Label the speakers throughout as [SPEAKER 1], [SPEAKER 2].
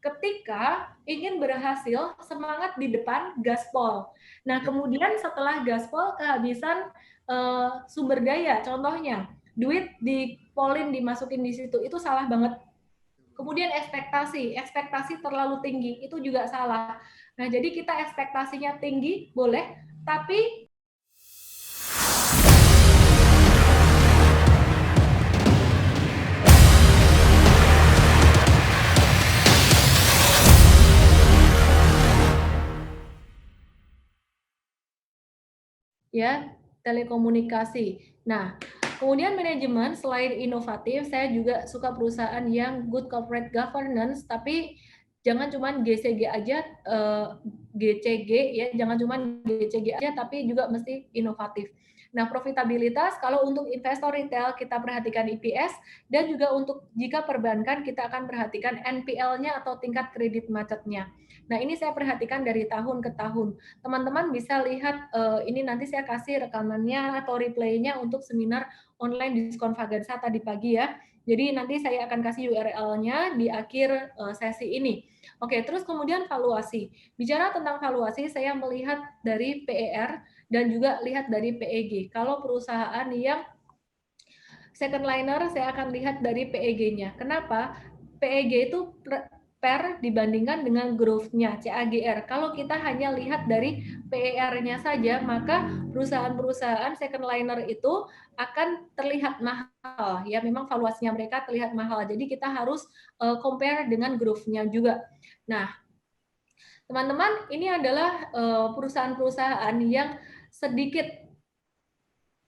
[SPEAKER 1] ketika ingin berhasil semangat di depan gaspol. Nah, kemudian setelah gaspol kehabisan sumber daya, contohnya duit di polin dimasukin di situ, itu salah banget. Kemudian ekspektasi terlalu tinggi, itu juga salah. Nah, jadi kita ekspektasinya tinggi, boleh, tapi ya, telekomunikasi. Nah, kemudian manajemen selain inovatif, saya juga suka perusahaan yang good corporate governance, tapi jangan cuma GCG aja, GCG ya, jangan cuma GCG aja, tapi juga mesti inovatif. Nah, profitabilitas kalau untuk investor retail kita perhatikan EPS, dan juga untuk jika perbankan kita akan perhatikan NPL-nya atau tingkat kredit macetnya. Nah, ini saya perhatikan dari tahun ke tahun. Teman-teman bisa lihat ini nanti saya kasih rekamannya atau replaynya untuk seminar online diskon Fagansa tadi pagi ya. Jadi nanti saya akan kasih URL-nya di akhir sesi ini. Oke, terus kemudian valuasi. Bicara tentang valuasi, saya melihat dari PER dan juga lihat dari PEG. Kalau perusahaan yang second liner, saya akan lihat dari PEG-nya. Kenapa? PEG itu per dibandingkan dengan growth-nya, CAGR. Kalau kita hanya lihat dari PER-nya saja, maka perusahaan-perusahaan second liner itu akan terlihat mahal. Ya, memang valuasinya mereka terlihat mahal. Jadi kita harus compare dengan growth-nya juga. Nah, teman-teman, ini adalah perusahaan-perusahaan yang sedikit,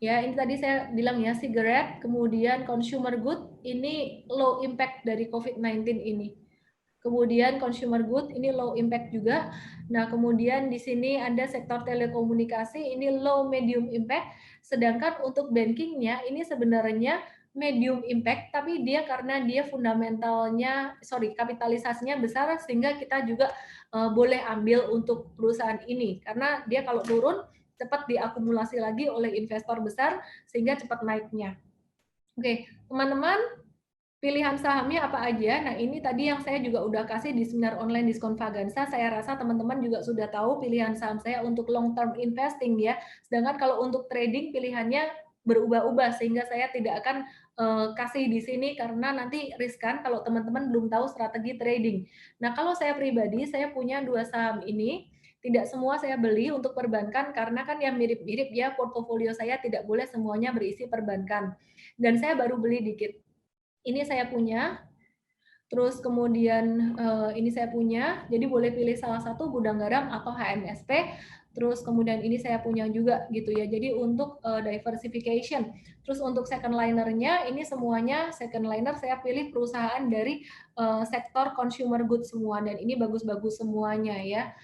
[SPEAKER 1] ya, ini tadi saya bilang ya, cigarette, kemudian consumer good, ini low impact dari COVID-19 ini. Kemudian consumer good, ini low impact juga. Nah, kemudian di sini ada sektor telekomunikasi, ini low medium impact. Sedangkan untuk bankingnya, ini sebenarnya medium impact, tapi dia karena dia fundamentalnya, kapitalisasinya besar, sehingga kita juga boleh ambil untuk perusahaan ini. Karena dia kalau turun, cepat diakumulasi lagi oleh investor besar, sehingga cepat naiknya. Oke, teman-teman, pilihan sahamnya apa aja? Nah, ini tadi yang saya juga udah kasih di seminar online diskon Fagansa. Saya rasa teman-teman juga sudah tahu pilihan saham saya untuk long term investing ya. Sedangkan kalau untuk trading pilihannya berubah-ubah, sehingga saya tidak akan kasih di sini karena nanti riskan kalau teman-teman belum tahu strategi trading. Nah, kalau saya pribadi, saya punya 2 saham ini. Tidak semua saya beli untuk perbankan karena kan yang mirip-mirip ya, portofolio saya tidak boleh semuanya berisi perbankan. Dan saya baru beli dikit. Ini saya punya, terus kemudian ini saya punya, jadi boleh pilih salah satu, Gudang Garam atau HMSP, terus kemudian ini saya punya juga gitu ya, jadi untuk diversification. Terus untuk second linernya, ini semuanya second liner saya pilih perusahaan dari sektor consumer goods semua, dan ini bagus-bagus semuanya ya.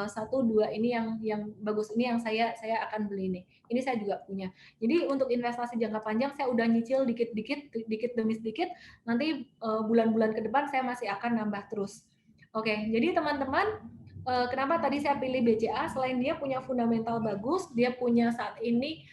[SPEAKER 1] Satu dua ini yang bagus, ini yang saya akan beli nih. Ini saya juga punya. Jadi untuk investasi jangka panjang saya udah nyicil dikit demi sedikit. Nanti bulan-bulan ke depan saya masih akan nambah terus. Oke, jadi teman-teman, kenapa tadi saya pilih BCA? Selain dia punya fundamental bagus, dia punya saat ini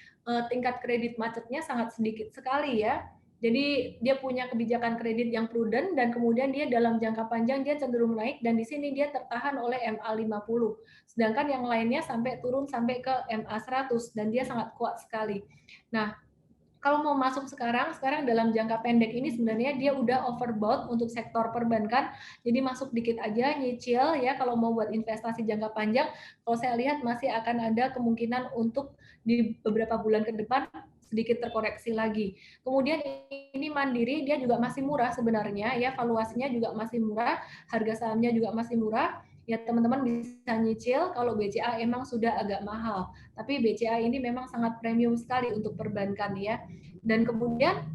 [SPEAKER 1] tingkat kredit macetnya sangat sedikit sekali ya. Jadi dia punya kebijakan kredit yang prudent, dan kemudian dia dalam jangka panjang dia cenderung naik, dan di sini dia tertahan oleh MA50. Sedangkan yang lainnya sampai turun sampai ke MA100 dan dia sangat kuat sekali. Nah, kalau mau masuk sekarang dalam jangka pendek ini sebenarnya dia udah overbought untuk sektor perbankan, jadi masuk dikit aja, nyicil ya kalau mau buat investasi jangka panjang. Kalau saya lihat masih akan ada kemungkinan untuk di beberapa bulan ke depan sedikit terkoreksi lagi. Kemudian ini Mandiri, dia juga masih murah sebenarnya ya, valuasinya juga masih murah, harga sahamnya juga masih murah. Ya teman-teman bisa nyicil, kalau BCA emang sudah agak mahal. Tapi BCA ini memang sangat premium sekali untuk perbankan ya. Dan kemudian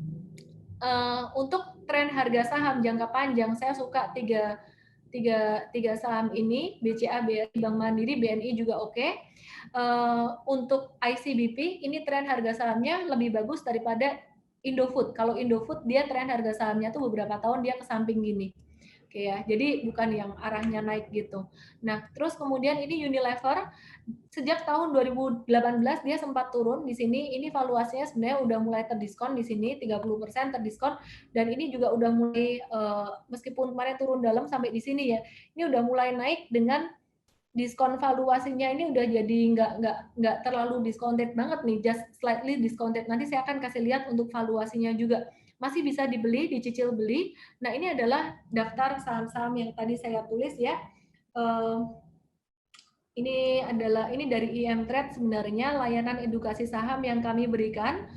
[SPEAKER 1] untuk tren harga saham jangka panjang, saya suka tiga saham ini, BCA, BRI, Bank Mandiri, BNI juga oke. Untuk ICBP, ini tren harga sahamnya lebih bagus daripada Indofood. Kalau Indofood, dia tren harga sahamnya tuh beberapa tahun dia ke samping gini. Oke ya, jadi bukan yang arahnya naik gitu. Nah, terus kemudian ini Unilever sejak tahun 2018 dia sempat turun di sini. Ini valuasinya sebenarnya udah mulai terdiskon di sini 30% terdiskon, dan ini juga udah mulai meskipun kemarin turun dalam sampai di sini ya. Ini udah mulai naik dengan diskon valuasinya ini udah jadi nggak terlalu discounted banget nih, just slightly discounted. Nanti saya akan kasih lihat untuk valuasinya juga. Masih bisa dibeli, dicicil beli. Nah, ini adalah daftar saham-saham yang tadi saya tulis ya. Ini dari IM Trade sebenarnya layanan edukasi saham yang kami berikan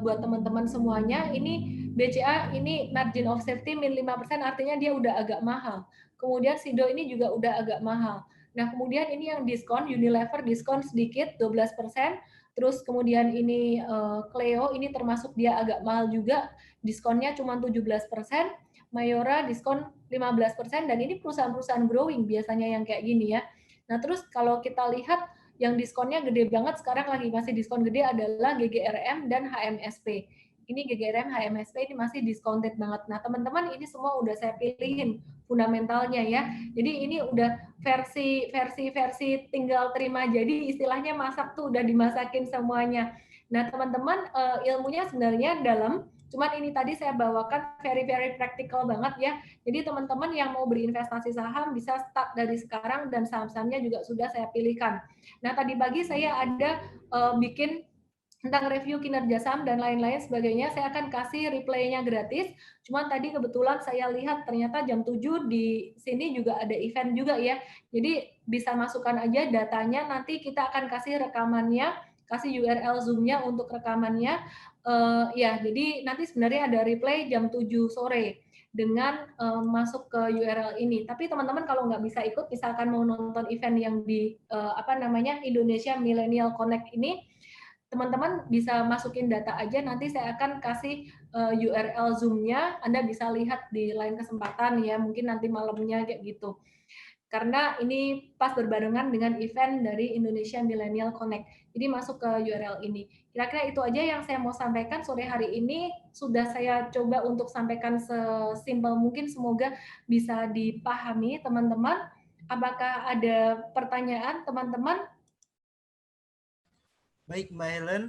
[SPEAKER 1] buat teman-teman semuanya. Ini BCA ini margin of safety min 5%, artinya dia udah agak mahal. Kemudian Sido ini juga udah agak mahal. Nah, kemudian ini yang diskon, Unilever diskon sedikit 12%. Terus kemudian ini Cleo ini termasuk dia agak mahal juga, diskonnya cuma 17%. Mayora diskon 15%, dan ini perusahaan-perusahaan growing biasanya yang kayak gini ya. Nah, terus kalau kita lihat yang diskonnya gede banget sekarang lagi masih diskon gede adalah GGRM dan HMSP. Ini GGRM, HMSP ini masih discounted banget. Nah, teman-teman ini semua udah saya pilihin fundamentalnya ya. Jadi ini udah versi tinggal terima. Jadi istilahnya masak tuh udah dimasakin semuanya. Nah, teman-teman ilmunya sebenarnya dalam, cuman ini tadi saya bawakan very practical banget ya. Jadi teman-teman yang mau berinvestasi saham bisa start dari sekarang, dan saham-sahamnya juga sudah saya pilihkan. Nah, tadi pagi saya ada bikin tentang review kinerja saham dan lain-lain sebagainya. Saya akan kasih replaynya gratis. Cuman tadi kebetulan saya lihat ternyata jam 7 di sini juga ada event juga ya. Jadi bisa masukkan aja datanya, nanti kita akan kasih rekamannya, kasih URL Zoom-nya untuk rekamannya. Ya, jadi nanti sebenarnya ada replay jam 7 sore dengan masuk ke URL ini. Tapi teman-teman kalau nggak bisa ikut, misalkan mau nonton event yang di Indonesia Millennial Connect ini, teman-teman bisa masukin data aja, nanti saya akan kasih URL Zoom-nya, Anda bisa lihat di lain kesempatan ya, mungkin nanti malamnya kayak gitu. Karena ini pas berbarengan dengan event dari Indonesia Millennial Connect. Jadi masuk ke URL ini. Kira-kira itu aja yang saya mau sampaikan sore hari ini. Sudah saya coba untuk sampaikan sesimpel mungkin, semoga bisa dipahami teman-teman. Apakah ada pertanyaan teman-teman?
[SPEAKER 2] Baik Mbak Helen,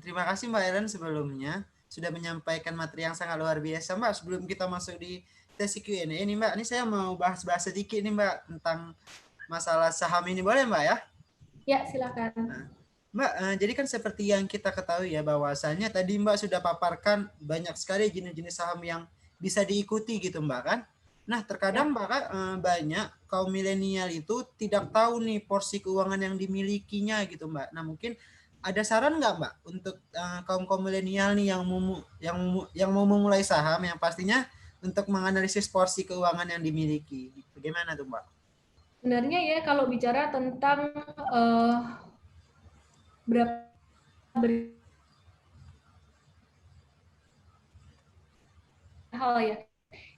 [SPEAKER 2] terima kasih Mbak Helen sebelumnya sudah menyampaikan materi yang sangat luar biasa Mbak. Sebelum kita masuk di sesi Q&A ini Mbak, ini saya mau bahas sedikit nih Mbak tentang masalah saham ini, boleh Mbak ya?
[SPEAKER 1] Ya, silakan.
[SPEAKER 2] Mbak, jadi kan seperti yang kita ketahui ya, bahwasannya tadi Mbak sudah paparkan banyak sekali jenis-jenis saham yang bisa diikuti gitu Mbak kan. Nah, terkadang Mbak banyak kaum milenial itu tidak tahu nih porsi keuangan yang dimilikinya gitu Mbak. Nah, mungkin ada saran nggak Mbak untuk kaum milenial nih yang mau memulai saham, yang pastinya untuk menganalisis porsi keuangan yang dimiliki. Bagaimana tuh Mbak?
[SPEAKER 1] Sebenarnya ya kalau bicara tentang berapa hal ya,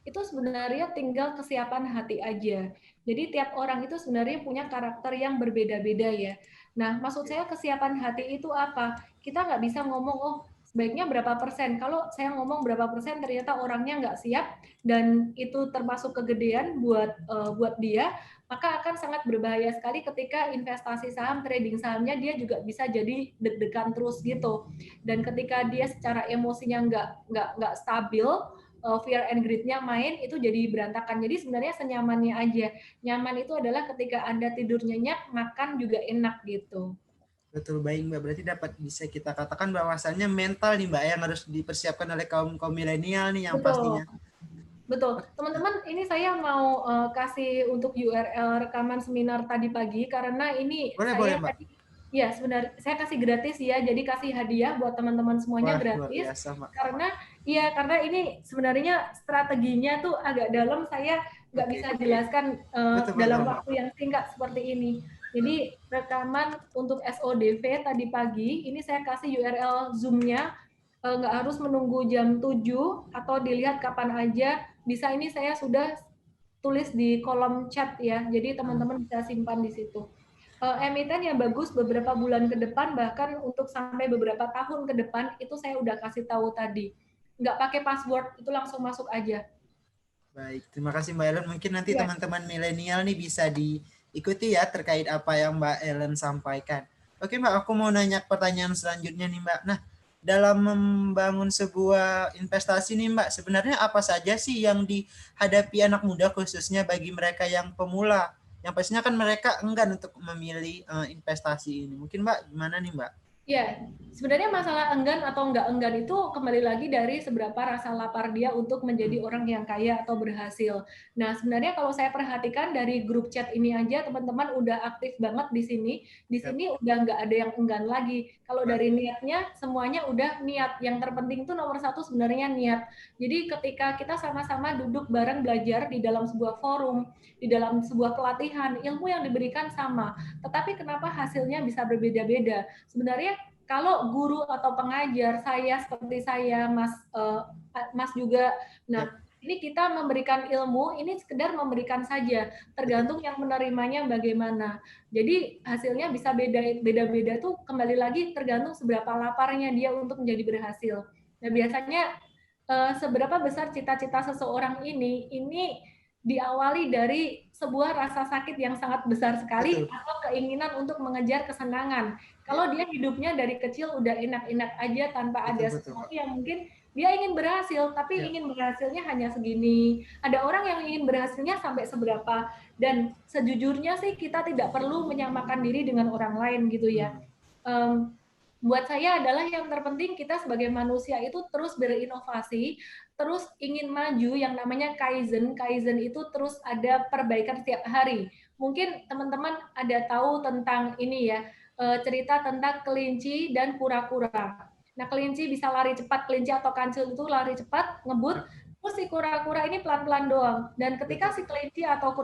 [SPEAKER 1] itu sebenarnya tinggal kesiapan hati aja. Jadi tiap orang itu sebenarnya punya karakter yang berbeda-beda ya. Nah, maksud saya kesiapan hati itu apa? Kita nggak bisa ngomong, oh sebaiknya berapa persen. Kalau saya ngomong berapa persen, ternyata orangnya nggak siap, dan itu termasuk kegedean buat dia, maka akan sangat berbahaya sekali ketika investasi saham, trading sahamnya dia juga bisa jadi deg-degan terus gitu. Dan ketika dia secara emosinya nggak stabil, fear and greed-nya main, itu jadi berantakan. Jadi sebenarnya senyamannya aja. Nyaman itu adalah ketika Anda tidur nyenyak, makan juga enak gitu.
[SPEAKER 2] Betul, baik Mbak. Berarti dapat bisa kita katakan bahwasannya mental nih Mbak yang harus dipersiapkan oleh kaum milenial nih yang
[SPEAKER 1] Betul.
[SPEAKER 2] pastinya.
[SPEAKER 1] Betul. Teman-teman, ini saya mau kasih untuk URL rekaman seminar tadi pagi, karena ini
[SPEAKER 2] Boleh
[SPEAKER 1] saya
[SPEAKER 2] Mbak.
[SPEAKER 1] tadi, ya sebenarnya saya kasih gratis ya, jadi kasih hadiah buat teman-teman semuanya
[SPEAKER 2] Wah, luar
[SPEAKER 1] gratis.
[SPEAKER 2] biasa Mbak.
[SPEAKER 1] Karena ini sebenarnya strateginya tuh agak dalam, saya nggak
[SPEAKER 2] Oke.
[SPEAKER 1] bisa jelaskan
[SPEAKER 2] Betul
[SPEAKER 1] dalam
[SPEAKER 2] Mbak.
[SPEAKER 1] waktu yang singkat seperti ini. Jadi rekaman untuk SODV tadi pagi, ini saya kasih URL Zoom-nya, nggak harus menunggu jam 7 atau dilihat kapan aja, bisa, ini saya sudah tulis di kolom chat ya, jadi teman-teman bisa simpan di situ. Emiten yang bagus beberapa bulan ke depan, bahkan untuk sampai beberapa tahun ke depan, itu saya udah kasih tahu tadi. Nggak pakai password, itu langsung masuk aja.
[SPEAKER 2] Baik, terima kasih Mbak Ellen. Mungkin nanti
[SPEAKER 1] Ya,
[SPEAKER 2] teman-teman milenial nih bisa diikuti ya terkait apa yang Mbak Ellen sampaikan. Oke Mbak, aku mau nanya pertanyaan selanjutnya nih Mbak. Nah, dalam membangun sebuah investasi nih Mbak, sebenarnya apa saja sih yang dihadapi anak muda khususnya bagi mereka yang pemula? Yang pastinya kan mereka enggan untuk memilih investasi ini. Mungkin Mbak, gimana nih Mbak?
[SPEAKER 1] ya, sebenarnya masalah enggan atau enggak enggan itu kembali lagi dari seberapa rasa lapar dia untuk menjadi
[SPEAKER 2] Hmm,
[SPEAKER 1] orang yang kaya atau berhasil. Nah, sebenarnya kalau saya perhatikan dari grup chat ini aja, teman-teman udah aktif banget di sini. Di
[SPEAKER 2] ya,
[SPEAKER 1] sini udah nggak ada yang enggan lagi. Kalau dari
[SPEAKER 2] baik.
[SPEAKER 1] niatnya, semuanya udah niat. Yang terpenting itu nomor satu sebenarnya niat. Jadi ketika kita sama-sama duduk bareng belajar di dalam sebuah forum, di dalam sebuah pelatihan, ilmu yang diberikan sama. Tetapi kenapa hasilnya bisa berbeda-beda? Sebenarnya kalau guru atau pengajar saya seperti saya Mas juga,
[SPEAKER 2] Ya,
[SPEAKER 1] nah ini kita memberikan ilmu, ini sekedar memberikan saja,
[SPEAKER 2] betul.
[SPEAKER 1] tergantung yang menerimanya bagaimana. Jadi hasilnya bisa beda-beda tuh kembali lagi tergantung seberapa laparnya dia untuk menjadi berhasil. Nah biasanya seberapa besar cita-cita seseorang ini diawali dari sebuah rasa sakit yang sangat besar sekali
[SPEAKER 2] Betul.
[SPEAKER 1] atau keinginan untuk mengejar kesenangan.
[SPEAKER 2] Ya,
[SPEAKER 1] Kalau dia hidupnya dari kecil udah enak-enak aja tanpa
[SPEAKER 2] betul
[SPEAKER 1] ada
[SPEAKER 2] betul
[SPEAKER 1] sesuatu
[SPEAKER 2] Pak.
[SPEAKER 1] yang mungkin dia ingin berhasil, tapi
[SPEAKER 2] Ya.
[SPEAKER 1] ingin berhasilnya hanya segini. Ada orang yang ingin berhasilnya sampai seberapa. Dan sejujurnya sih kita tidak perlu menyamakan diri dengan orang lain gitu ya.
[SPEAKER 2] Hmm.
[SPEAKER 1] Um, Buat saya adalah yang terpenting kita sebagai manusia itu terus berinovasi, terus ingin maju yang namanya kaizen. Kaizen itu terus ada perbaikan setiap hari. Mungkin teman-teman ada tahu tentang ini ya, cerita tentang kelinci dan kura-kura. Nah, kelinci bisa lari cepat, kelinci atau kancil itu lari cepat, ngebut,
[SPEAKER 2] Ya,
[SPEAKER 1] terus si kura-kura ini pelan-pelan doang. Dan ketika
[SPEAKER 2] betul.
[SPEAKER 1] si kelinci atau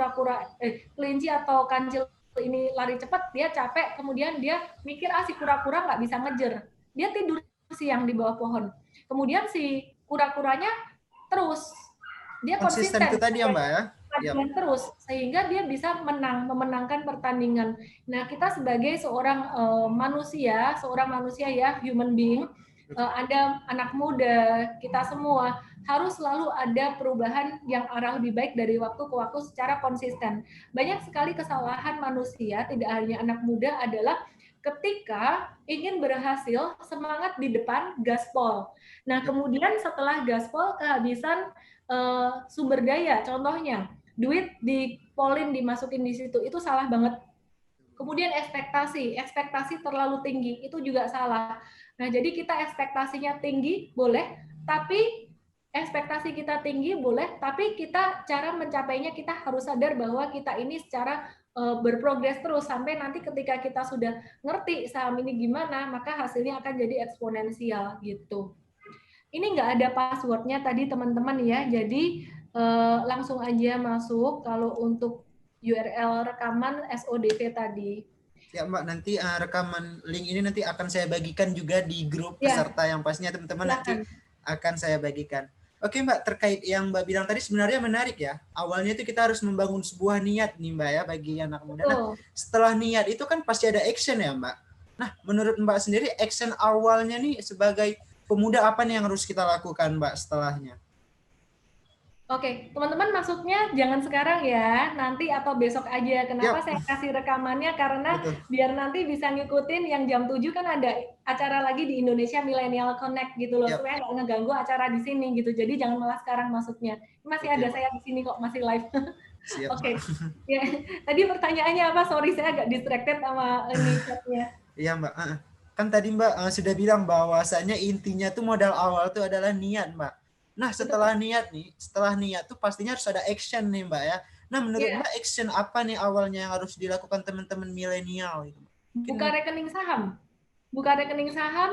[SPEAKER 1] kelinci atau kancil ini lari cepat, dia capek, kemudian dia mikir si kura-kura nggak bisa ngejar. Dia tidur siang di bawah pohon. Kemudian si kura-kuranya terus, dia
[SPEAKER 2] Konsisten itu
[SPEAKER 1] konsisten
[SPEAKER 2] tadi ya Mbak ya. Ya.
[SPEAKER 1] latihan terus sehingga dia bisa memenangkan pertandingan. Nah, kita sebagai seorang manusia ya, human being, ada anak muda, kita semua harus selalu ada perubahan yang arah lebih baik dari waktu ke waktu secara konsisten. Banyak sekali kesalahan manusia, tidak hanya anak muda, adalah ketika ingin berhasil semangat di depan gaspol. Nah,
[SPEAKER 2] Ya.
[SPEAKER 1] kemudian setelah gaspol kehabisan sumber daya, contohnya duit di polin dimasukin di situ, itu salah banget. Kemudian ekspektasi terlalu tinggi itu juga salah. Nah, jadi kita ekspektasinya tinggi boleh, tapi ekspektasi kita tinggi boleh, tapi kita cara mencapainya kita harus sadar bahwa kita ini secara berprogres terus sampai nanti ketika kita sudah ngerti saham ini gimana, maka hasilnya akan jadi eksponensial gitu. Ini nggak ada passwordnya tadi teman-teman ya, jadi langsung aja masuk kalau untuk URL rekaman SODV tadi.
[SPEAKER 2] Ya Mbak, nanti rekaman link ini nanti akan saya bagikan juga di grup
[SPEAKER 1] Ya,
[SPEAKER 2] peserta yang pastinya teman-teman nanti
[SPEAKER 1] silakan.
[SPEAKER 2] akan saya bagikan. Oke Mbak, terkait yang Mbak bilang tadi sebenarnya menarik ya. Awalnya itu kita harus membangun sebuah niat nih Mbak ya bagi anak muda. Nah,
[SPEAKER 1] Betul.
[SPEAKER 2] setelah niat itu kan pasti ada action ya Mbak. Nah, menurut Mbak sendiri action awalnya nih sebagai pemuda apa nih yang harus kita lakukan Mbak setelahnya?
[SPEAKER 1] Oke, teman-teman masuknya jangan sekarang ya, nanti atau besok aja. Kenapa
[SPEAKER 2] Yap,
[SPEAKER 1] saya kasih rekamannya? Karena
[SPEAKER 2] betul.
[SPEAKER 1] biar nanti bisa ngikutin yang jam 7 kan ada acara lagi di Indonesia Millennial Connect gitu loh,
[SPEAKER 2] Yap,
[SPEAKER 1] supaya nggak ngeganggu acara di sini gitu. Jadi jangan malah sekarang masuknya. Masih
[SPEAKER 2] oke
[SPEAKER 1] ada
[SPEAKER 2] Mbak.
[SPEAKER 1] saya di sini kok, masih live.
[SPEAKER 2] Siap Mbak.
[SPEAKER 1] Oke. Ya, tadi pertanyaannya apa? Sorry, saya agak distracted sama ini chatnya.
[SPEAKER 2] Iya Mbak. Kan tadi Mbak sudah bilang bahwasanya intinya tuh modal awal tuh adalah niat Mbak. Nah
[SPEAKER 1] Betul.
[SPEAKER 2] setelah niat tuh pastinya harus ada action nih Mbak ya. Nah menurut
[SPEAKER 1] Ya,
[SPEAKER 2] Mbak action apa nih awalnya yang harus dilakukan teman-teman milenial gitu Mbak? Mungkin
[SPEAKER 1] buka rekening saham. Buka rekening saham,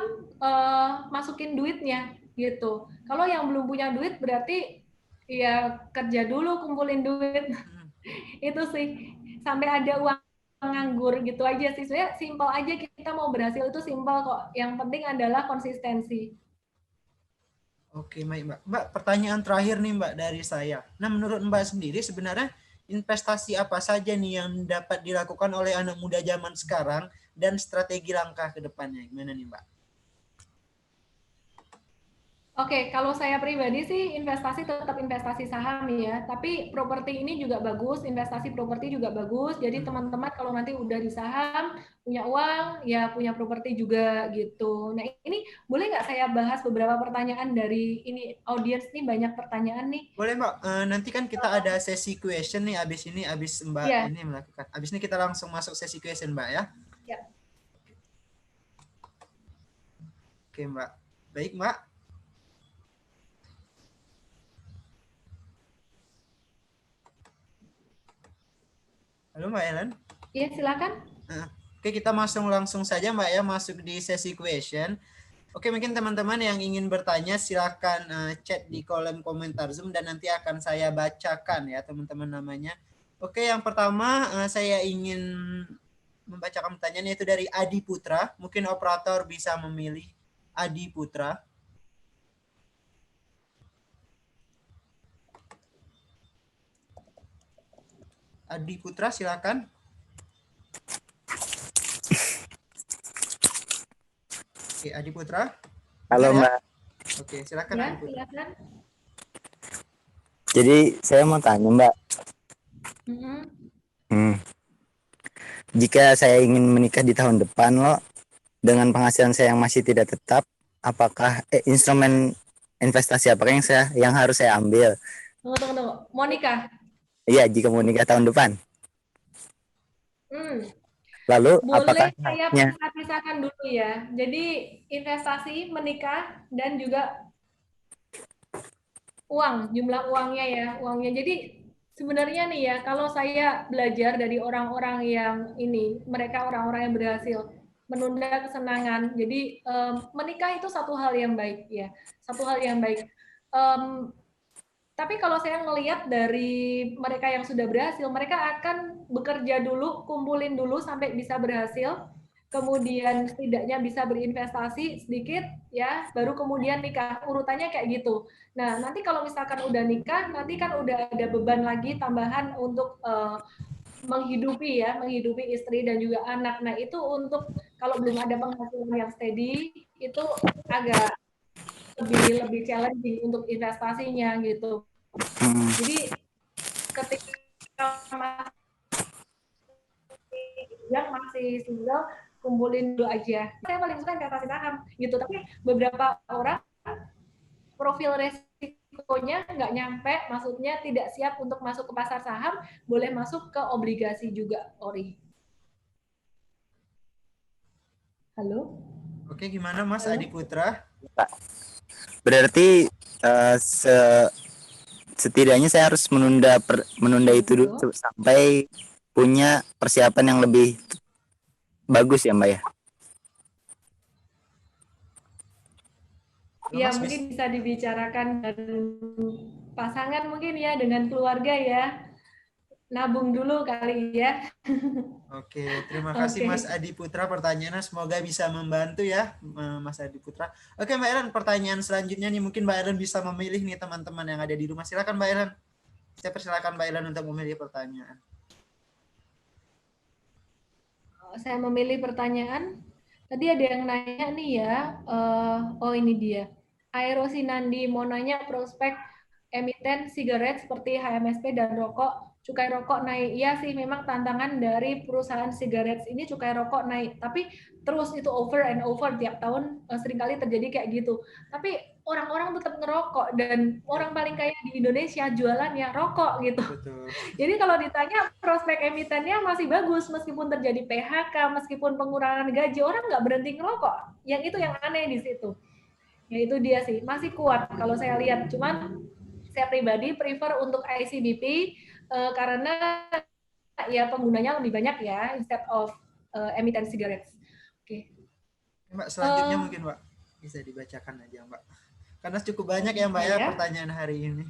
[SPEAKER 1] masukin duitnya gitu. Kalau yang belum punya duit berarti ya kerja dulu kumpulin duit.
[SPEAKER 2] hmm,
[SPEAKER 1] Itu sih sampai ada uang nganggur gitu aja sih. Sebenarnya simpel aja, kita mau berhasil itu simpel kok. Yang penting adalah konsistensi.
[SPEAKER 2] oke baik Mbak. Mbak pertanyaan terakhir nih Mbak dari saya. Nah menurut Mbak sendiri sebenarnya investasi apa saja nih yang dapat dilakukan oleh anak muda zaman sekarang dan strategi langkah ke depannya gimana nih Mbak?
[SPEAKER 1] Oke, kalau saya pribadi sih investasi tetap investasi saham ya, tapi properti ini juga bagus, investasi properti juga bagus. Jadi teman-teman kalau nanti udah di saham, punya uang, ya punya properti juga gitu. Nah ini boleh nggak saya bahas beberapa pertanyaan dari ini audiens nih, banyak pertanyaan nih.
[SPEAKER 2] Boleh Mbak, nanti kan kita ada sesi question nih abis ini, abis Mbak
[SPEAKER 1] Ya,
[SPEAKER 2] ini melakukan. Abis ini kita langsung masuk sesi question Mbak ya.
[SPEAKER 1] ya.
[SPEAKER 2] Oke Mbak. Baik Mbak. Halo Mbak Ellen.
[SPEAKER 1] Iya silakan.
[SPEAKER 2] Oke, kita masuk langsung saja Mbak ya, masuk di sesi question. Oke, mungkin teman-teman yang ingin bertanya silakan chat di kolom komentar Zoom dan nanti akan saya bacakan ya teman-teman namanya. Oke, yang pertama saya ingin membacakan pertanyaan yaitu dari Adi Putra. Mungkin operator bisa memilih Adi Putra. Adi Putra silakan. Oke, Adi Putra.
[SPEAKER 3] Halo
[SPEAKER 2] ya?
[SPEAKER 3] Mbak.
[SPEAKER 2] Oke, silakan
[SPEAKER 1] Ya,
[SPEAKER 2] Adi Putra.
[SPEAKER 1] silakan.
[SPEAKER 3] Jadi saya mau tanya Mbak, jika saya ingin menikah di tahun depan loh, dengan penghasilan saya yang masih tidak tetap, apakah instrumen investasi apakah yang harus saya ambil?
[SPEAKER 1] Tunggu. Monica.
[SPEAKER 3] Iya, jika mau nikah tahun depan.
[SPEAKER 1] Hmm.
[SPEAKER 3] Lalu
[SPEAKER 1] Boleh
[SPEAKER 3] apakah
[SPEAKER 1] saya
[SPEAKER 3] syaratnya?
[SPEAKER 1] pisah-pisahkan dulu ya. Jadi investasi, menikah, dan juga uang, jumlah uangnya ya, uangnya. Jadi sebenarnya nih ya, kalau saya belajar dari orang-orang yang ini, mereka orang-orang yang berhasil menunda kesenangan. Jadi menikah itu satu hal yang baik ya, satu hal yang baik. Tapi kalau saya ngelihat dari mereka yang sudah berhasil, mereka akan bekerja dulu, kumpulin dulu sampai bisa berhasil, kemudian setidaknya bisa berinvestasi sedikit, ya, baru kemudian nikah. Urutannya kayak gitu. Nah, nanti kalau misalkan udah nikah, nanti kan udah ada beban lagi tambahan untuk menghidupi istri dan juga anak. Nah, itu untuk kalau belum ada penghasilan yang steady, itu agak lebih challenging untuk investasinya gitu. Jadi ketika masih single, kumpulin dulu aja. Saya paling suka investasi saham gitu. Tapi beberapa orang profil resikonya nggak nyampe, maksudnya tidak siap untuk masuk ke pasar saham, boleh masuk ke obligasi juga, Ori. Halo?
[SPEAKER 2] Oke, gimana Mas Adi Putra?
[SPEAKER 3] Berarti setidaknya saya harus menunda itu dulu sampai punya persiapan yang lebih bagus ya Mbak ya.
[SPEAKER 1] Ya, mungkin bisa dibicarakan dengan pasangan mungkin ya, dengan keluarga ya. Nabung dulu kali ya.
[SPEAKER 2] Oke, terima kasih Mas Adi Putra pertanyaannya. Semoga bisa membantu ya Mas Adi Putra. Oke Mbak Ellen, pertanyaan selanjutnya nih mungkin Mbak Ellen bisa memilih nih teman-teman yang ada di rumah. Silakan Mbak Ellen. Saya persilakan Mbak Ellen untuk memilih pertanyaan.
[SPEAKER 1] Saya memilih pertanyaan. Tadi ada yang nanya nih ya. Oh ini dia. Aero Sinandi mau nanya prospek emiten sigaret seperti HMSP dan rokok, cukai rokok naik. Iya sih, memang tantangan dari perusahaan sigaret ini cukai rokok naik. Tapi terus itu over and over tiap tahun seringkali terjadi kayak gitu. Tapi orang-orang tetap ngerokok dan orang paling kaya di Indonesia jualannya rokok gitu.
[SPEAKER 2] Betul.
[SPEAKER 1] Jadi kalau ditanya prospek emitennya masih bagus meskipun terjadi PHK, meskipun pengurangan gaji, orang nggak berhenti ngerokok. Yang itu yang aneh di situ. Ya itu dia sih, masih kuat kalau saya lihat. Cuman saya pribadi prefer untuk ICBP karena ya penggunanya lebih banyak ya instead of emiten cigarettes. Oke.
[SPEAKER 2] Mbak, selanjutnya mungkin Mbak bisa dibacakan aja Mbak. Karena cukup banyak ya Mbak ya pertanyaan hari ini.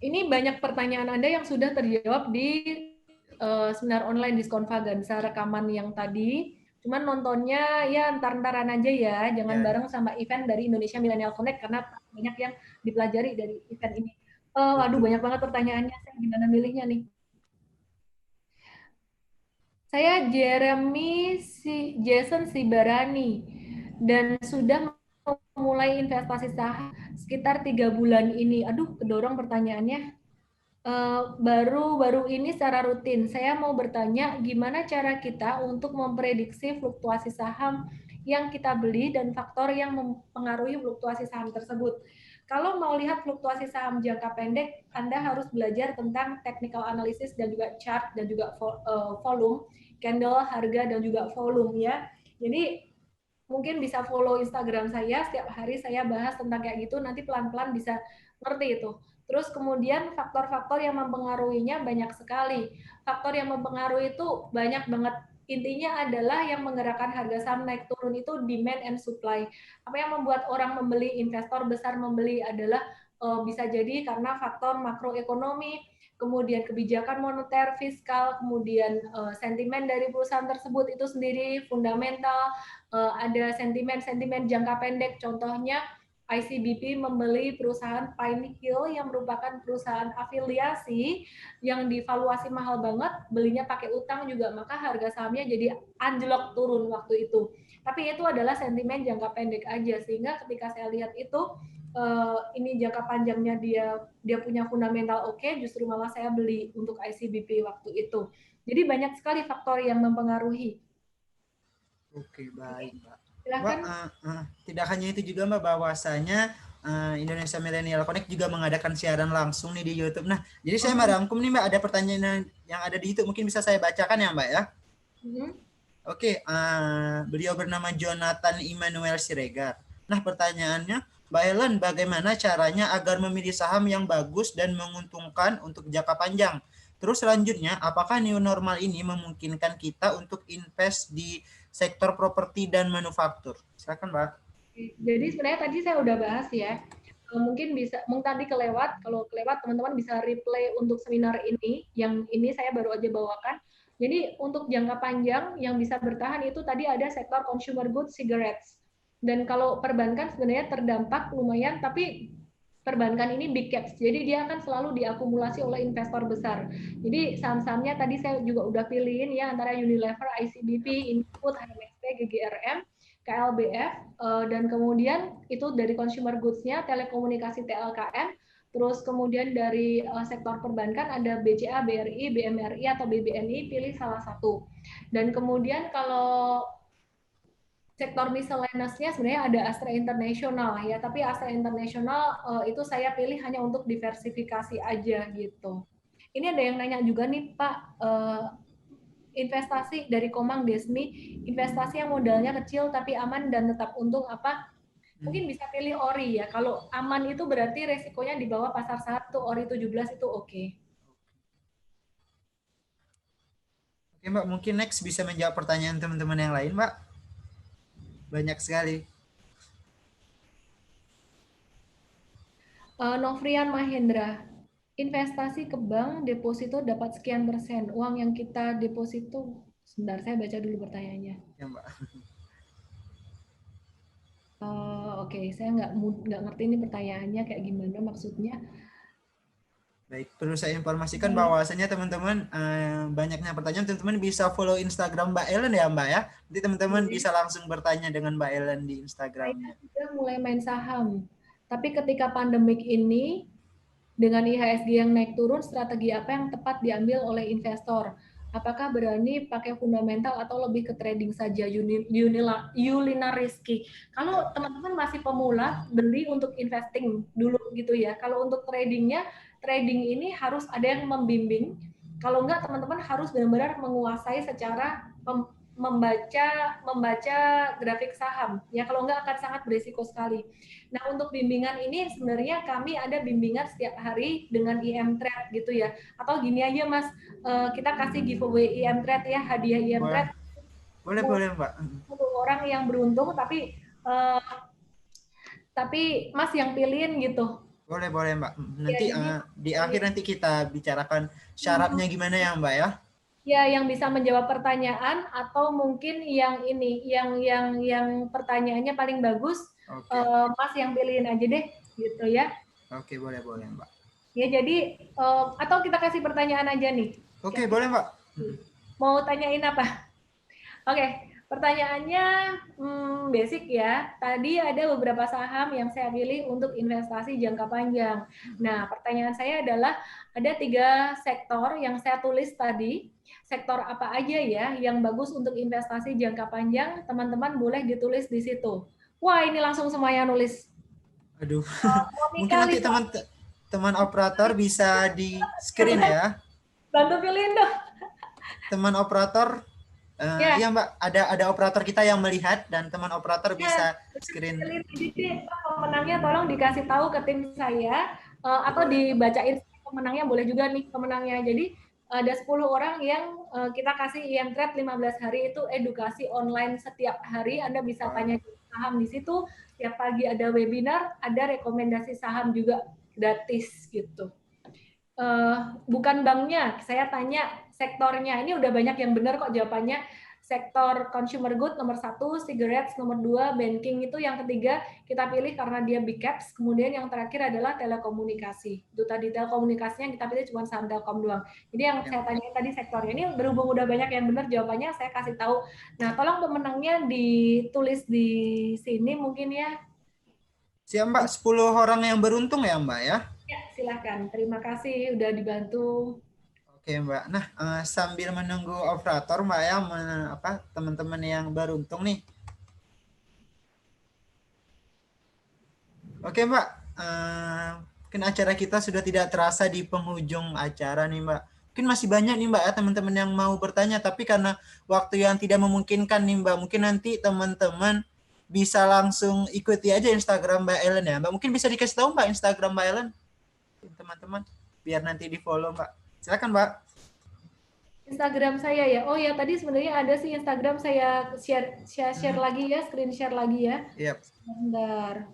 [SPEAKER 1] Ini banyak pertanyaan Anda yang sudah terjawab di seminar online Diskon Vagansa rekaman yang tadi. Cuman nontonnya ya ntar-ntaran aja ya, jangan bareng sama event dari Indonesia Millennial Connect karena banyak yang dipelajari dari event ini. Waduh banyak banget pertanyaannya, saya gimana milihnya nih? Saya Jeremy Jason Sibarani dan sudah mulai investasi saham sekitar 3 bulan ini. Aduh, kedorong pertanyaannya. Baru-baru ini secara rutin, saya mau bertanya gimana cara kita untuk memprediksi fluktuasi saham yang kita beli dan faktor yang mempengaruhi fluktuasi saham tersebut. Kalau mau lihat fluktuasi saham jangka pendek, Anda harus belajar tentang technical analysis dan juga chart dan juga volume, candle, harga dan juga volume ya. Jadi mungkin bisa follow Instagram saya, setiap hari saya bahas tentang kayak gitu, nanti pelan-pelan bisa ngerti itu. Terus kemudian faktor-faktor yang mempengaruhinya banyak sekali. Faktor yang mempengaruhi itu banyak banget. Intinya adalah yang menggerakkan harga saham naik turun itu demand and supply. Apa yang membuat orang membeli, investor besar membeli adalah bisa jadi karena faktor makroekonomi, kemudian kebijakan moneter, fiskal, kemudian sentimen dari perusahaan tersebut itu sendiri, fundamental, ada sentimen-sentimen jangka pendek, contohnya ICBP membeli perusahaan Pine Hill yang merupakan perusahaan afiliasi yang divaluasi mahal banget, belinya pakai utang juga, maka harga sahamnya jadi anjlok turun waktu itu. Tapi itu adalah sentimen jangka pendek aja, sehingga ketika saya lihat itu ini jangka panjangnya dia punya fundamental oke, justru malah saya beli untuk ICBP waktu itu. Jadi banyak sekali faktor yang mempengaruhi.
[SPEAKER 2] Oke, baik, Mbak. Mbak,
[SPEAKER 1] Silakan.
[SPEAKER 2] tidak hanya itu juga Mbak, bahwasanya Indonesia Millennial Connect juga mengadakan siaran langsung nih di YouTube. Nah, jadi saya merangkum nih Mbak, ada pertanyaan yang ada di YouTube, mungkin bisa saya bacakan ya Mbak ya. Oke, beliau bernama Jonathan Immanuel Siregar. Nah, pertanyaannya, Mbak Ellen, bagaimana caranya agar memilih saham yang bagus dan menguntungkan untuk jangka panjang? Terus selanjutnya, apakah new normal ini memungkinkan kita untuk invest di sektor properti dan manufaktur? Silakan, Mbak.
[SPEAKER 1] Jadi sebenarnya tadi saya udah bahas ya. Mungkin tadi kelewat, kalau kelewat teman-teman bisa replay untuk seminar ini, yang ini saya baru aja bawakan. Jadi untuk jangka panjang yang bisa bertahan itu tadi ada sektor consumer goods, cigarettes. Dan kalau perbankan sebenarnya terdampak lumayan, tapi perbankan ini big caps, jadi dia akan selalu diakumulasi oleh investor besar. Jadi saham-sahamnya tadi saya juga udah pilihin ya, antara Unilever, ICBP, Infood, HMSP, GGRM, KLBF, dan kemudian itu dari consumer goods-nya, telekomunikasi TLKM, terus kemudian dari sektor perbankan ada BCA, BRI, BMRI, atau BBNI, pilih salah satu. Dan kemudian kalau sektor miscellaneous-nya sebenarnya ada Astra International ya, tapi Astra International itu saya pilih hanya untuk diversifikasi aja gitu. Ini ada yang nanya juga nih Pak, investasi dari Komang Desmi, investasi yang modalnya kecil tapi aman dan tetap untung apa? Mungkin bisa pilih ORI ya. Kalau aman itu berarti resikonya di bawah pasar 1, ORI 17 itu oke.
[SPEAKER 2] Oke, Mbak, mungkin next bisa menjawab pertanyaan teman-teman yang lain, Mbak. Banyak sekali.
[SPEAKER 1] Novrian Mahendra, investasi ke bank deposito dapat sekian persen. Uang yang kita deposito, sebentar saya baca dulu pertanyaannya.
[SPEAKER 2] Ya, Mbak.
[SPEAKER 1] Oke, saya nggak ngerti ini pertanyaannya kayak gimana maksudnya.
[SPEAKER 2] Baik, perlu saya informasikan bahwasanya teman-teman banyaknya pertanyaan, teman-teman bisa follow Instagram Mbak Ellen ya Mbak ya. Nanti teman-teman bisa langsung bertanya dengan Mbak Ellen di Instagramnya.
[SPEAKER 1] Saya sudah mulai main saham, tapi ketika pandemik ini dengan IHSG yang naik turun, strategi apa yang tepat diambil oleh investor? Apakah berani pakai fundamental atau lebih ke trading saja, Yulina Rizky? Kalau teman-teman masih pemula, beli untuk investing dulu gitu ya. Kalau untuk tradingnya, trading ini harus ada yang membimbing. Kalau enggak, teman-teman harus benar-benar menguasai secara membaca grafik saham. Ya, kalau enggak akan sangat berisiko sekali. Nah, untuk bimbingan ini sebenarnya kami ada bimbingan setiap hari dengan IM Trade gitu ya. Atau gini aja Mas, kita kasih giveaway IM Trade ya, hadiah IM Trade.
[SPEAKER 2] Boleh Mbak.
[SPEAKER 1] 10 orang yang beruntung, tapi Mas yang pilihin gitu.
[SPEAKER 2] Boleh Mbak. Nanti ya, di akhir nanti kita bicarakan syaratnya gimana ya Mbak ya.
[SPEAKER 1] Ya, yang bisa menjawab pertanyaan atau mungkin yang ini, yang pertanyaannya paling bagus, Mas yang pilihin aja deh, gitu ya.
[SPEAKER 2] Oke, boleh Mbak.
[SPEAKER 1] Ya, jadi atau kita kasih pertanyaan aja nih.
[SPEAKER 2] Oke, boleh Mbak.
[SPEAKER 1] Mau tanyain apa? Oke, Pertanyaannya basic ya. Tadi ada beberapa saham yang saya pilih untuk investasi jangka panjang. Nah, pertanyaan saya adalah ada 3 sektor yang saya tulis tadi. Sektor apa aja ya yang bagus untuk investasi jangka panjang? Teman-teman boleh ditulis di situ. Wah, ini langsung semuanya nulis.
[SPEAKER 2] Aduh, mungkin
[SPEAKER 1] Monika
[SPEAKER 2] nanti
[SPEAKER 1] Lisa,
[SPEAKER 2] teman operator bisa di screen ya.
[SPEAKER 1] bantu pilihin dong.
[SPEAKER 2] Teman operator,
[SPEAKER 1] Ya,
[SPEAKER 2] iya Mbak, ada operator kita yang melihat dan teman operator
[SPEAKER 1] ya.
[SPEAKER 2] bisa screen.
[SPEAKER 1] Jadi pemenangnya tolong dikasih tahu ke tim saya atau dibacain pemenangnya, boleh juga nih pemenangnya. Jadi ada 10 orang yang kita kasih IM Trade 15 hari itu edukasi online setiap hari. Anda bisa tanya saham di situ. Tiap pagi ada webinar, ada rekomendasi saham juga gratis gitu. Bukan banknya, saya tanya sektornya. Ini udah banyak yang benar kok jawabannya. Sektor consumer good nomor 1, cigarettes nomor 2, banking itu yang ketiga kita pilih karena dia big caps. Kemudian yang terakhir adalah telekomunikasi. Itu tadi telekomunikasinya kita pilih cuma saham Telkom doang. Jadi yang saya tanya tadi sektornya ini berhubung udah banyak yang benar jawabannya, saya kasih tahu. Nah, tolong pemenangnya ditulis di sini mungkin ya.
[SPEAKER 2] Siap Mbak, 10 orang yang beruntung ya Mbak ya.
[SPEAKER 1] Ya, silahkan. Terima kasih udah dibantu.
[SPEAKER 2] Oke Mbak. Nah, sambil menunggu operator Mbak ya, teman-teman yang beruntung nih. Oke Mbak, mungkin acara kita sudah tidak terasa di penghujung acara nih Mbak. Mungkin masih banyak nih Mbak ya teman-teman yang mau bertanya, tapi karena waktu yang tidak memungkinkan nih Mbak, mungkin nanti teman-teman bisa langsung ikuti aja Instagram Mbak Ellen ya. Mbak mungkin bisa dikasih tahu Mbak Instagram Mbak Ellen, teman-teman, biar nanti di follow Mbak. Silakan Mbak.
[SPEAKER 1] Instagram saya ya. Oh ya, tadi sebenarnya ada sih Instagram saya share lagi ya, screen share lagi ya.
[SPEAKER 2] Yep.
[SPEAKER 1] Bentar.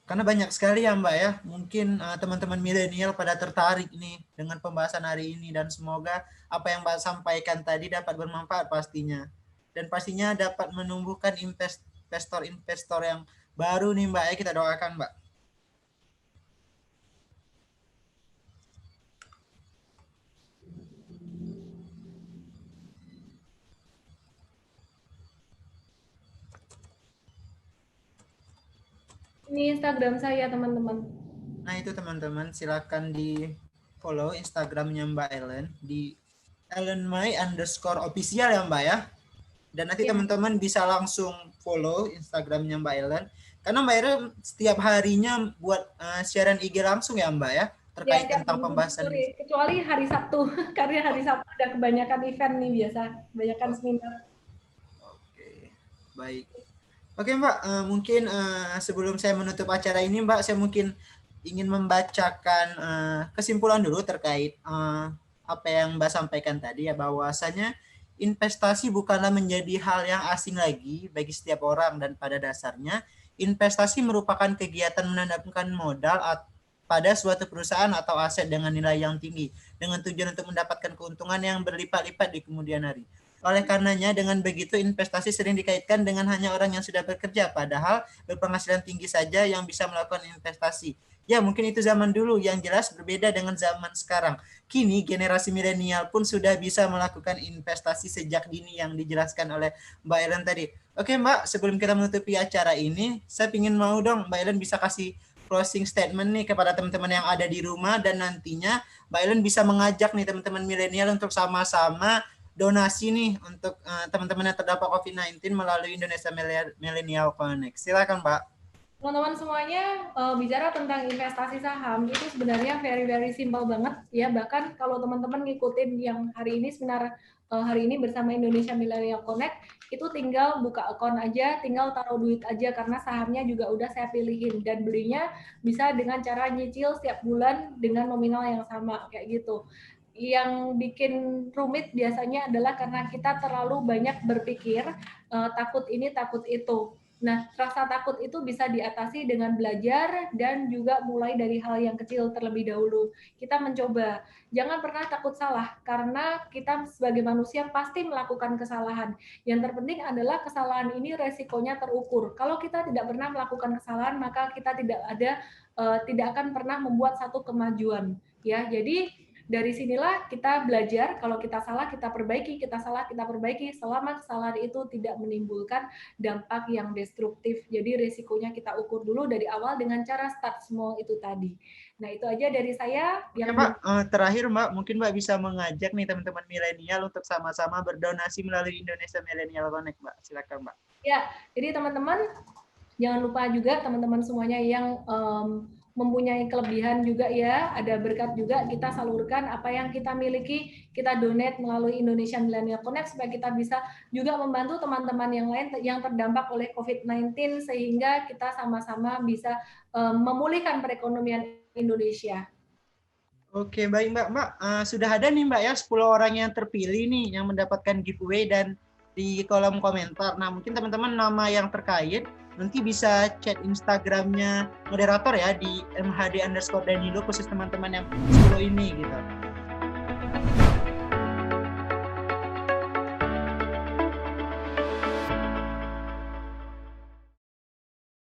[SPEAKER 2] Karena banyak sekali ya Mbak ya, mungkin teman-teman milenial pada tertarik nih dengan pembahasan hari ini dan semoga apa yang Mbak sampaikan tadi dapat bermanfaat pastinya. Dan pastinya dapat menumbuhkan investor-investor yang baru nih Mbak ya, kita doakan Mbak.
[SPEAKER 1] Ini Instagram saya teman-teman.
[SPEAKER 2] Nah itu teman-teman silakan di follow Instagramnya Mbak Ellen di @ellenmai_official ya Mbak ya. Dan nanti teman-teman bisa langsung follow Instagramnya Mbak Ellen. Karena Mbak Ellen setiap harinya buat siaran IG langsung ya Mbak ya terkait tentang pembahasan.
[SPEAKER 1] Kecuali hari Sabtu, karena hari Sabtu ada kebanyakan event nih biasa, kebanyakan seminar.
[SPEAKER 2] Oke, baik. Oke Mbak, mungkin sebelum saya menutup acara ini Mbak, saya mungkin ingin membacakan kesimpulan dulu terkait apa yang Mbak sampaikan tadi ya, bahwasanya investasi bukanlah menjadi hal yang asing lagi bagi setiap orang dan pada dasarnya investasi merupakan kegiatan menanamkan modal pada suatu perusahaan atau aset dengan nilai yang tinggi dengan tujuan untuk mendapatkan keuntungan yang berlipat-lipat di kemudian hari. Oleh karenanya, dengan begitu investasi sering dikaitkan dengan hanya orang yang sudah bekerja, padahal berpenghasilan tinggi saja yang bisa melakukan investasi. Ya, mungkin itu zaman dulu, yang jelas berbeda dengan zaman sekarang. Kini, generasi milenial pun sudah bisa melakukan investasi sejak dini yang dijelaskan oleh Mbak Ellen tadi. Oke Mbak, sebelum kita menutupi acara ini, saya ingin mau dong Mbak Ellen bisa kasih closing statement nih kepada teman-teman yang ada di rumah, dan nantinya Mbak Ellen bisa mengajak nih teman-teman milenial untuk sama-sama donasi nih untuk teman-teman yang terdampak COVID-19 melalui Indonesia Millennial Connect. Silakan Pak.
[SPEAKER 1] Teman-teman semuanya, bicara tentang investasi saham itu sebenarnya very simple banget ya. Bahkan kalau teman-teman ngikutin yang hari ini seminar hari ini bersama Indonesia Millennial Connect, itu tinggal buka akun aja, tinggal taruh duit aja karena sahamnya juga udah saya pilihin, dan belinya bisa dengan cara nyicil setiap bulan dengan nominal yang sama kayak gitu. Yang bikin rumit biasanya adalah karena kita terlalu banyak berpikir takut ini takut itu. Nah, rasa takut itu bisa diatasi dengan belajar dan juga mulai dari hal yang kecil terlebih dahulu. Kita mencoba, jangan pernah takut salah karena kita sebagai manusia pasti melakukan kesalahan. Yang terpenting adalah kesalahan ini resikonya terukur. Kalau kita tidak pernah melakukan kesalahan, maka kita tidak akan pernah membuat satu kemajuan. Ya, jadi dari sinilah kita belajar, kalau kita salah kita perbaiki, kita salah kita perbaiki, selama kesalahan itu tidak menimbulkan dampak yang destruktif. Jadi risikonya kita ukur dulu dari awal dengan cara start small itu tadi. Nah, itu aja dari saya.
[SPEAKER 2] Oke, Mbak, terakhir Mbak, mungkin Mbak bisa mengajak nih teman-teman milenial untuk sama-sama berdonasi melalui Indonesia Millennial Connect, Mbak. Silakan, Mbak.
[SPEAKER 1] Ya, jadi teman-teman jangan lupa juga teman-teman semuanya yang mempunyai kelebihan juga ya, ada berkat juga, kita salurkan apa yang kita miliki, kita donate melalui Indonesia Millennial Connect supaya kita bisa juga membantu teman-teman yang lain yang terdampak oleh COVID-19 sehingga kita sama-sama bisa memulihkan perekonomian Indonesia.
[SPEAKER 2] Oke, baik Mbak. Sudah ada nih Mbak ya 10 orang yang terpilih nih yang mendapatkan giveaway dan di kolom komentar. Nah, mungkin teman-teman nama yang terkait nanti bisa chat Instagramnya moderator ya di mhd_danilo khusus teman-teman yang 10 ini gitu.